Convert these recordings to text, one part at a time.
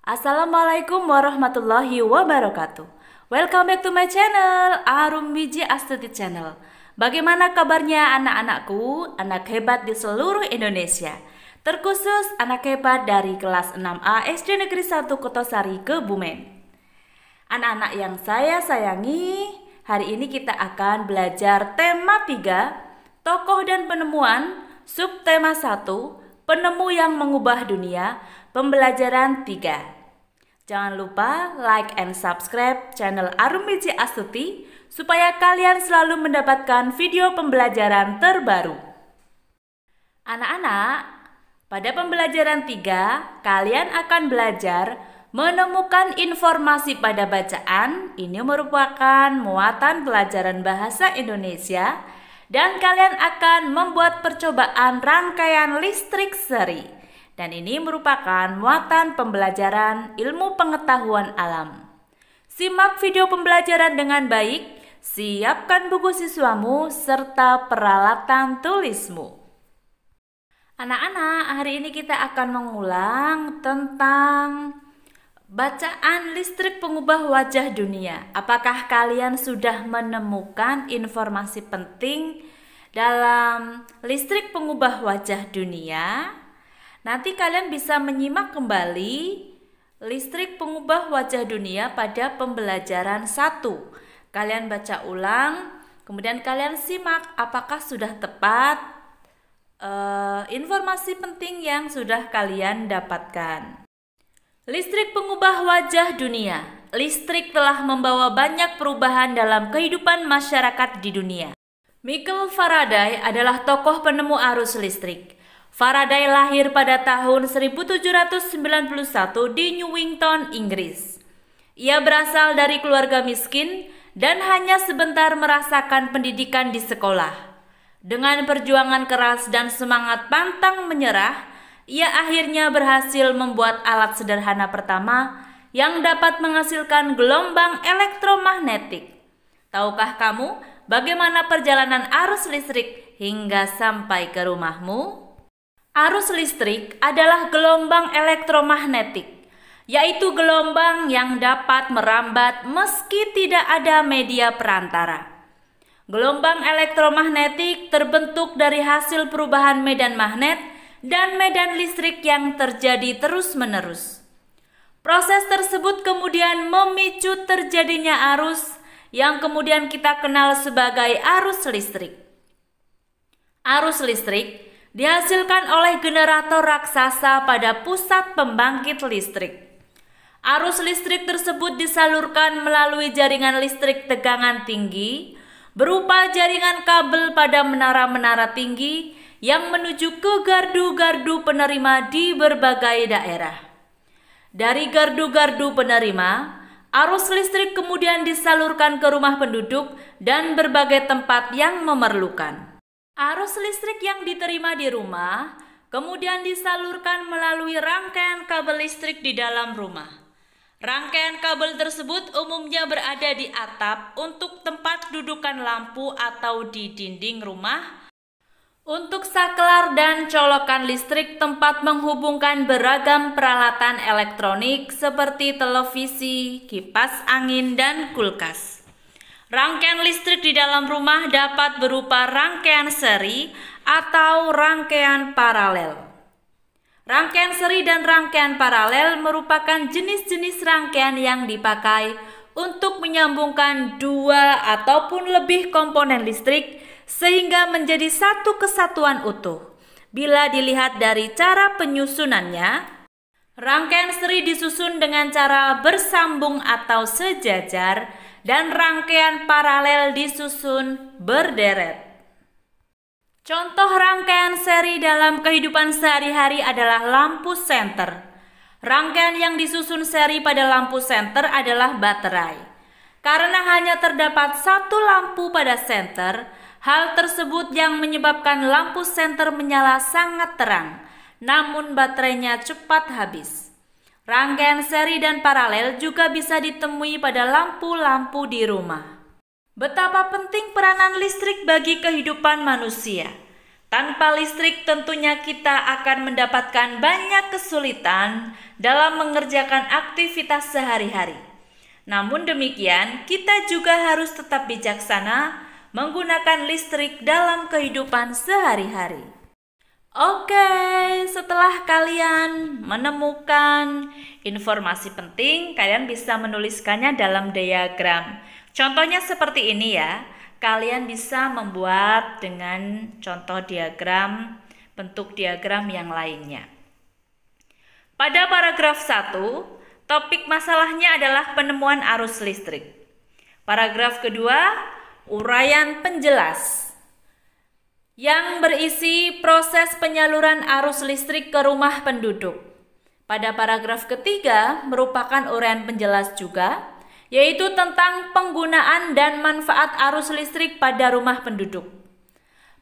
Assalamualaikum warahmatullahi wabarakatuh. Welcome back to my channel, Arum Wiji Astuti Channel. Bagaimana kabarnya anak-anakku, anak hebat di seluruh Indonesia? Terkhusus anak hebat dari kelas 6A SD Negeri 1 Kotosari, Kebumen. Anak-anak yang saya sayangi, hari ini kita akan belajar tema 3, tokoh dan penemuan, subtema 1, penemu yang mengubah dunia, pembelajaran 3. Jangan lupa like and subscribe channel Arum Wiji Astuti supaya kalian selalu mendapatkan video pembelajaran terbaru. Anak-anak, pada pembelajaran 3, kalian akan belajar menemukan informasi pada bacaan. Ini merupakan muatan pelajaran bahasa Indonesia dan kalian akan membuat percobaan rangkaian listrik seri. Dan ini merupakan muatan pembelajaran ilmu pengetahuan alam. Simak video pembelajaran dengan baik, siapkan buku siswamu serta peralatan tulismu. Anak-anak, hari ini kita akan mengulang tentang bacaan listrik pengubah wajah dunia. Apakah kalian sudah menemukan informasi penting dalam listrik pengubah wajah dunia? Nanti kalian bisa menyimak kembali listrik pengubah wajah dunia pada pembelajaran 1. Kalian baca ulang, kemudian kalian simak apakah sudah tepat informasi penting yang sudah kalian dapatkan. Listrik pengubah wajah dunia. Listrik telah membawa banyak perubahan dalam kehidupan masyarakat di dunia. Michael Faraday adalah tokoh penemu arus listrik. Faraday lahir pada tahun 1791 di Newington, Inggris. Ia berasal dari keluarga miskin dan hanya sebentar merasakan pendidikan di sekolah. Dengan perjuangan keras dan semangat pantang menyerah, ia akhirnya berhasil membuat alat sederhana pertama yang dapat menghasilkan gelombang elektromagnetik. Tahukah kamu bagaimana perjalanan arus listrik hingga sampai ke rumahmu? Arus listrik adalah gelombang elektromagnetik, yaitu gelombang yang dapat merambat meski tidak ada media perantara. Gelombang elektromagnetik terbentuk dari hasil perubahan medan magnet dan medan listrik yang terjadi terus-menerus. Proses tersebut kemudian memicu terjadinya arus yang kemudian kita kenal sebagai arus listrik. Arus listrik dihasilkan oleh generator raksasa pada pusat pembangkit listrik. Arus listrik tersebut disalurkan melalui jaringan listrik tegangan tinggi berupa jaringan kabel pada menara-menara tinggi yang menuju ke gardu-gardu penerima di berbagai daerah. Dari gardu-gardu penerima, arus listrik kemudian disalurkan ke rumah penduduk dan berbagai tempat yang memerlukan. Arus listrik yang diterima di rumah kemudian disalurkan melalui rangkaian kabel listrik di dalam rumah. Rangkaian kabel tersebut umumnya berada di atap untuk tempat dudukan lampu atau di dinding rumah, untuk saklar dan colokan listrik tempat menghubungkan beragam peralatan elektronik seperti televisi, kipas angin, dan kulkas. Rangkaian listrik di dalam rumah dapat berupa rangkaian seri atau rangkaian paralel. Rangkaian seri dan rangkaian paralel merupakan jenis-jenis rangkaian yang dipakai untuk menyambungkan dua ataupun lebih komponen listrik sehingga menjadi satu kesatuan utuh. Bila dilihat dari cara penyusunannya, rangkaian seri disusun dengan cara bersambung atau sejajar dan rangkaian paralel disusun berderet. Contoh rangkaian seri dalam kehidupan sehari-hari adalah lampu senter. Rangkaian yang disusun seri pada lampu senter adalah baterai. Karena hanya terdapat satu lampu pada senter, hal tersebut yang menyebabkan lampu senter menyala sangat terang, namun baterainya cepat habis. Rangkaian seri dan paralel juga bisa ditemui pada lampu-lampu di rumah. Betapa penting peranan listrik bagi kehidupan manusia. Tanpa listrik tentunya kita akan mendapatkan banyak kesulitan dalam mengerjakan aktivitas sehari-hari. Namun demikian, kita juga harus tetap bijaksana menggunakan listrik dalam kehidupan sehari-hari. Oke, setelah kalian menemukan informasi penting, kalian bisa menuliskannya dalam diagram. Contohnya seperti ini ya. Kalian bisa membuat dengan contoh diagram, bentuk diagram yang lainnya. Pada paragraf 1, topik masalahnya adalah penemuan arus listrik. Paragraf kedua, uraian penjelas yang berisi proses penyaluran arus listrik ke rumah penduduk. Pada paragraf ketiga merupakan uraian penjelas juga, yaitu tentang penggunaan dan manfaat arus listrik pada rumah penduduk.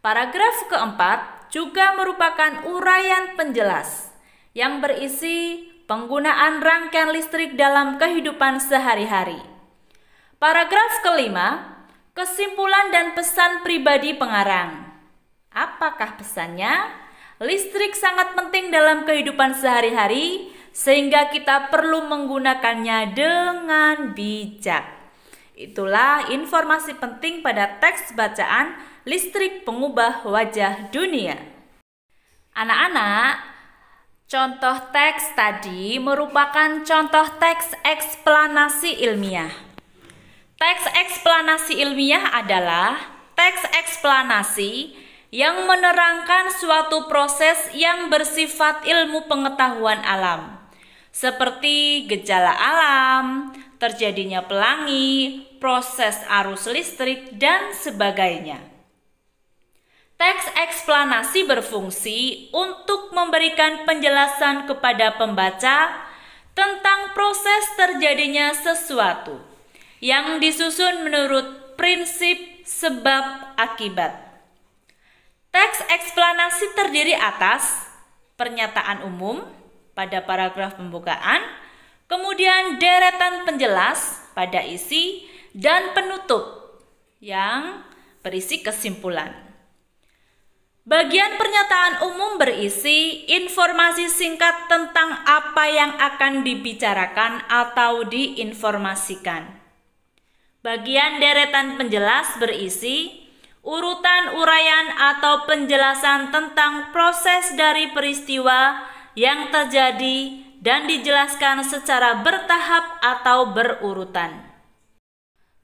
Paragraf keempat juga merupakan uraian penjelas yang berisi penggunaan rangkaian listrik dalam kehidupan sehari-hari. Paragraf kelima, kesimpulan dan pesan pribadi pengarang. Apakah pesannya? Listrik sangat penting dalam kehidupan sehari-hari, sehingga kita perlu menggunakannya dengan bijak. Itulah informasi penting pada teks bacaan Listrik Pengubah Wajah Dunia. Anak-anak, contoh teks tadi merupakan contoh teks eksplanasi ilmiah. Teks eksplanasi ilmiah adalah teks eksplanasi yang menerangkan suatu proses yang bersifat ilmu pengetahuan alam, seperti gejala alam, terjadinya pelangi, proses arus listrik, dan sebagainya. Teks eksplanasi berfungsi untuk memberikan penjelasan kepada pembaca tentang proses terjadinya sesuatu yang disusun menurut prinsip sebab akibat. Teks eksplanasi terdiri atas pernyataan umum pada paragraf pembukaan, kemudian deretan penjelas pada isi, dan penutup yang berisi kesimpulan. Bagian pernyataan umum berisi informasi singkat tentang apa yang akan dibicarakan atau diinformasikan. Bagian deretan penjelas berisi urutan uraian atau penjelasan tentang proses dari peristiwa yang terjadi dan dijelaskan secara bertahap atau berurutan.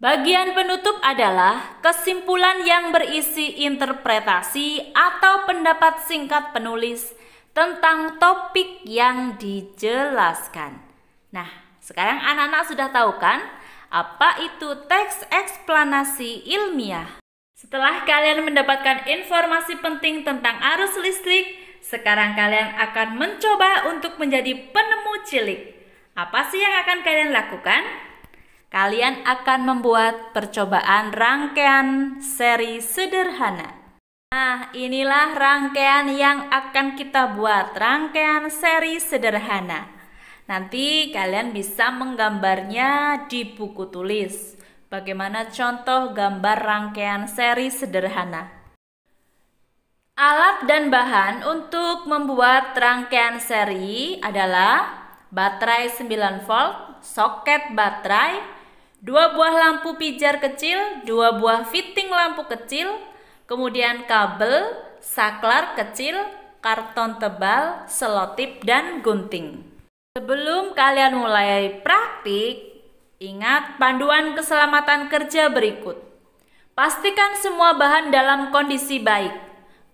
Bagian penutup adalah kesimpulan yang berisi interpretasi atau pendapat singkat penulis tentang topik yang dijelaskan. Nah, sekarang anak-anak sudah tahu kan apa itu teks eksplanasi ilmiah? Setelah kalian mendapatkan informasi penting tentang arus listrik, sekarang kalian akan mencoba untuk menjadi penemu cilik. Apa sih yang akan kalian lakukan? Kalian akan membuat percobaan rangkaian seri sederhana. Nah, inilah rangkaian yang akan kita buat, rangkaian seri sederhana. Nanti kalian bisa menggambarnya di buku tulis. Bagaimana contoh gambar rangkaian seri sederhana? Alat dan bahan untuk membuat rangkaian seri adalah baterai 9 volt, soket baterai, 2 buah lampu pijar kecil, 2 buah fitting lampu kecil, kemudian kabel, saklar kecil, karton tebal, selotip, dan gunting. Sebelum kalian mulai praktik, ingat panduan keselamatan kerja berikut. Pastikan semua bahan dalam kondisi baik.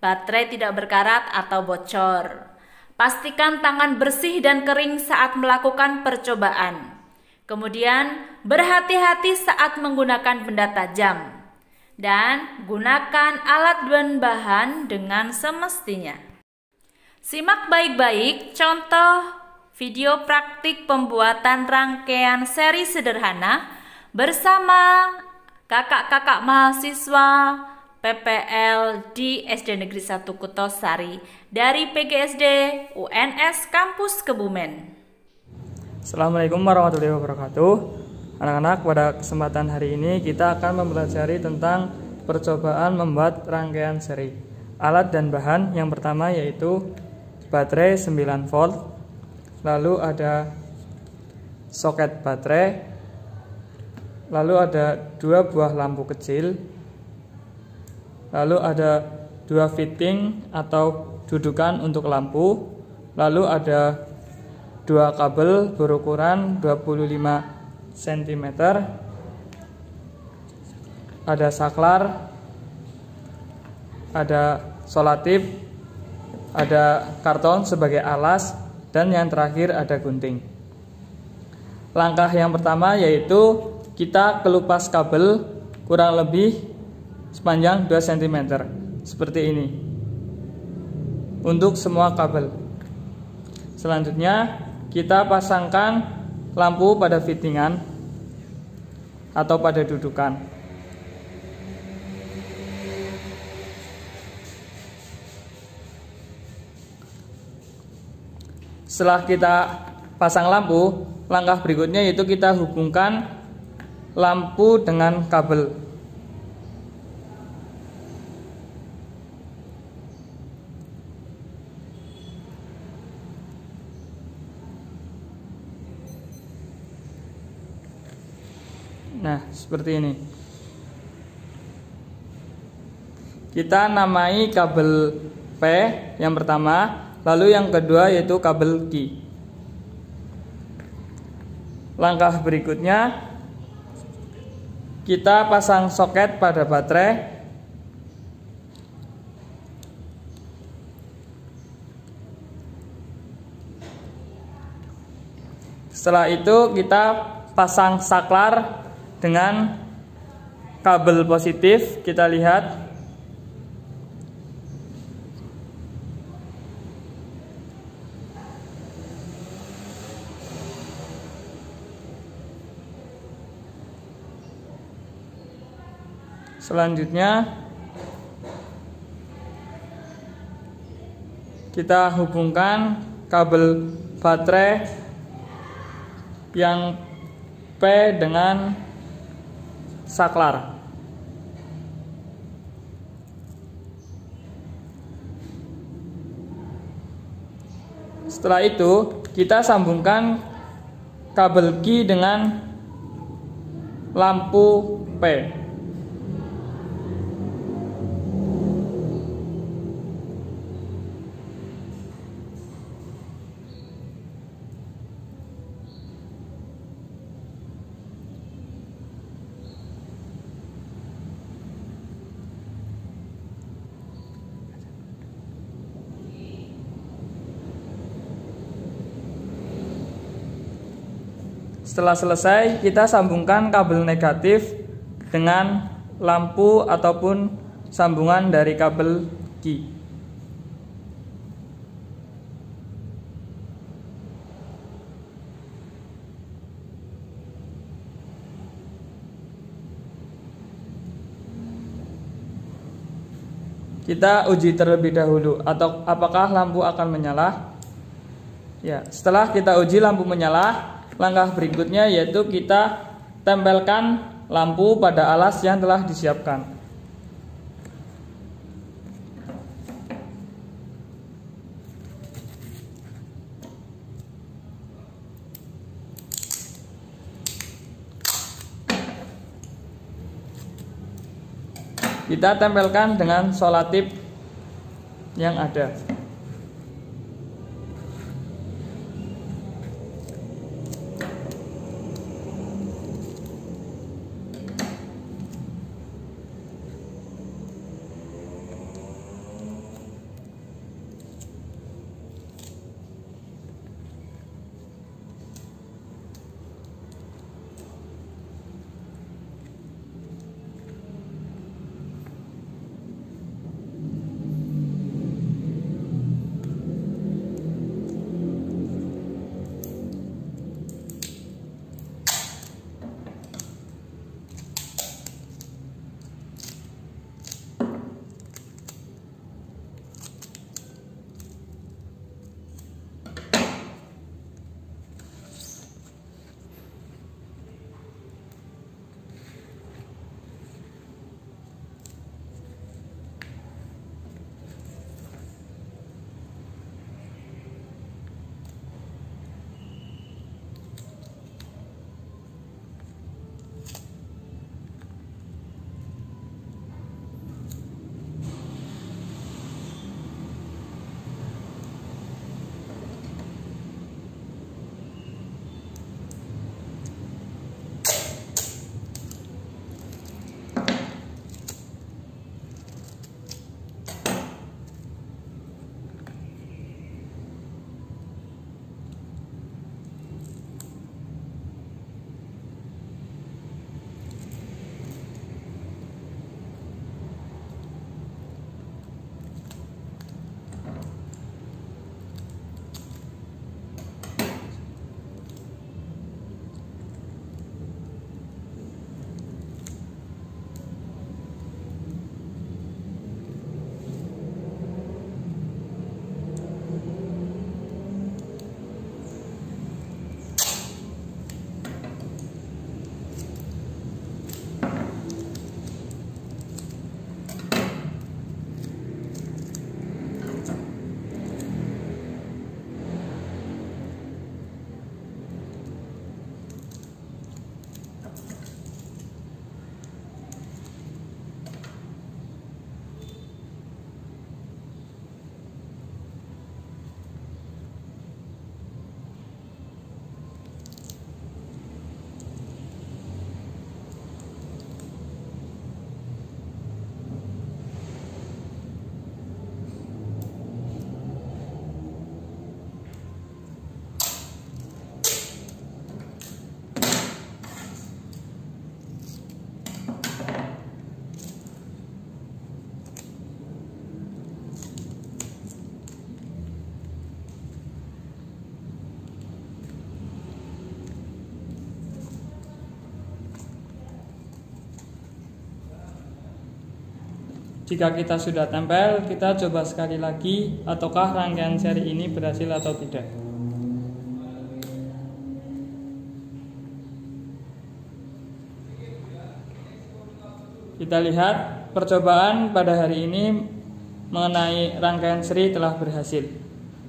Baterai tidak berkarat atau bocor. Pastikan tangan bersih dan kering saat melakukan percobaan. Kemudian berhati-hati saat menggunakan benda tajam. Dan gunakan alat dan bahan dengan semestinya. Simak baik-baik contoh video praktik pembuatan rangkaian seri sederhana bersama kakak-kakak mahasiswa PPL di SD Negeri 1 Kutosari dari PGSD UNS Kampus Kebumen. Assalamualaikum warahmatullahi wabarakatuh. Anak-anak, pada kesempatan hari ini kita akan mempelajari tentang percobaan membuat rangkaian seri. alat dan bahan. Yang pertama yaitu baterai 9 volt, lalu ada soket baterai, lalu ada 2 buah lampu kecil, lalu ada 2 fitting atau dudukan untuk lampu, lalu ada 2 kabel berukuran 25 cm, ada saklar, ada solatip, ada karton sebagai alas, dan yang terakhir ada gunting. Langkah yang pertama yaitu kita kelupas kabel kurang lebih sepanjang 2 cm seperti ini untuk semua kabel. Selanjutnya kita pasangkan lampu pada fittingan atau pada dudukan. Setelah kita pasang lampu, langkah berikutnya yaitu kita hubungkan lampu dengan kabel. Nah, seperti ini. Kita namai kabel P yang pertama, lalu yang kedua yaitu kabel Q. Langkah berikutnya kita pasang soket pada baterai. Setelah itu kita pasang saklar dengan kabel positif. Kita lihat selanjutnya kita hubungkan kabel baterai yang P dengan saklar. Setelah itu kita sambungkan kabel Q dengan lampu P. Setelah selesai, kita sambungkan kabel negatif dengan lampu ataupun sambungan dari kabel Q. Kita uji terlebih dahulu atau apakah lampu akan menyala. Ya, setelah kita uji lampu menyala, langkah berikutnya yaitu kita tempelkan lampu pada alas yang telah disiapkan. Kita tempelkan dengan solatip yang ada. Jika kita sudah tempel, kita coba sekali lagi ataukah rangkaian seri ini berhasil atau tidak. Kita lihat percobaan pada hari ini mengenai rangkaian seri telah berhasil.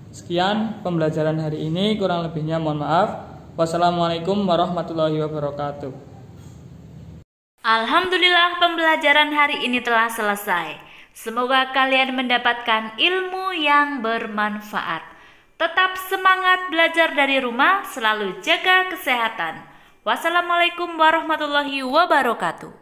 Sekian pembelajaran hari ini, kurang lebihnya mohon maaf. Wassalamualaikum warahmatullahi wabarakatuh. Alhamdulillah, pembelajaran hari ini telah selesai. Semoga kalian mendapatkan ilmu yang bermanfaat. Tetap semangat belajar dari rumah, selalu jaga kesehatan. Wassalamualaikum warahmatullahi wabarakatuh.